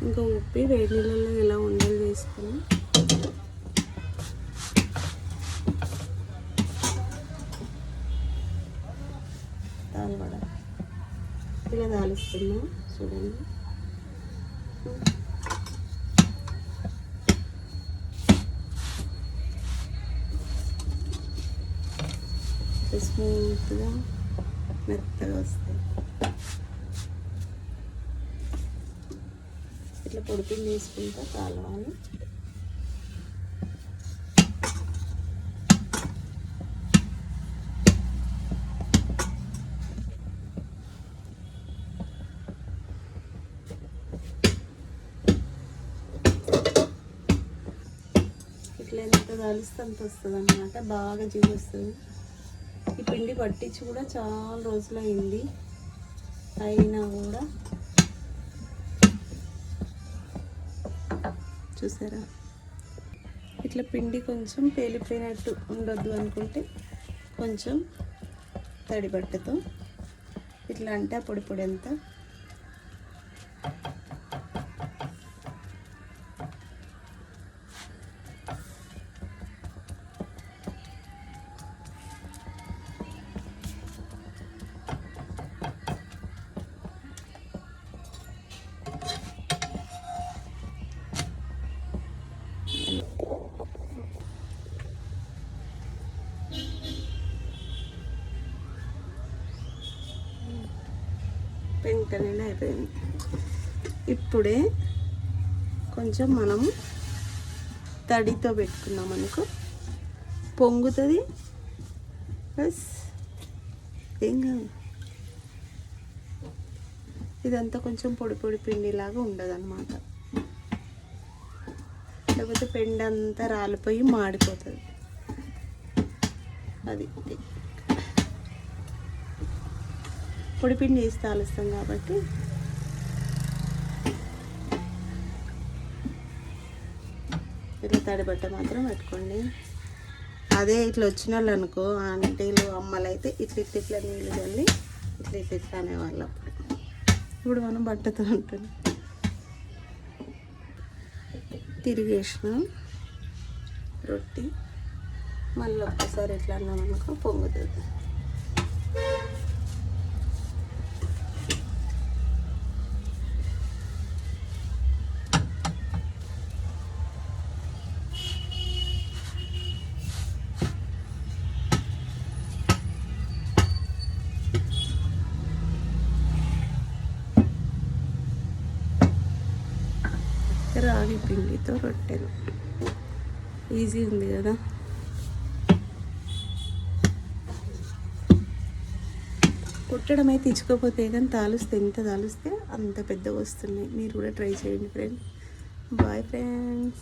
ఇంకా ఉప్పి వేడి నీళ్ళలో ఇలా ఉండలు వేసుకొని తాళవడ ఇలా తాలిస్తున్నా చూడండి. స్మూత్గా మెత్తగా వస్తాయి. ఇట్లా పొడిపిండి తీసుకుంటా కాలవాలి. ఇట్లా ఎంత కాలిస్తే అంత వస్తుంది అన్నమాట. బాగా జిగు వస్తుంది. ఈ పిండి పట్టించి కూడా చాలా రోజులు అయింది. అయినా కూడా చూసారా, ఇట్లా పిండి కొంచెం పేలిపోయినట్టు ఉండొద్దు అనుకుంటే కొంచెం తడి బట్టతో ఇట్లా అంటే ఆ పొడి పొడి అంతా పెంట నిండా అయిపోయింది. ఇప్పుడే కొంచెం మనం తడితో పెట్టుకున్నాం అనుకో పొంగుతుంది. బస్ ఏం కాదు. ఇదంతా కొంచెం పొడి పొడి పిండిలాగా ఉండదు అన్నమాట. లేకపోతే పిండి అంతా రాలిపోయి మాడిపోతుంది. అది పొడి పిండి వేసి తాలుస్తాం కాబట్టి ఇట్లా తడి బట్ట మాత్రం పెట్టుకోండి. అదే ఇట్లా వచ్చిన వాళ్ళు అనుకో, ఆంటీలు అమ్మలు అయితే ఇట్లా నీళ్ళు చల్లి ఇట్లా అనేవాళ్ళు. ఇప్పుడు మనం బట్టతో ఉంటుంది. తిరిగేసిన రొట్టి మళ్ళీ ఒక్కసారి ఎట్లా అన్నాం అనుకో పొంగుతుంది. రాగి పిండితో రొట్టెలు ఈజీ ఉంది కదా. కుట్టడం అయితే ఇచ్చుకోపోతే కానీ తాలుస్తే ఎంత తాలుస్తే అంత పెద్దగా వస్తున్నాయి. మీరు కూడా ట్రై చేయండి ఫ్రెండ్స్. Bye friends.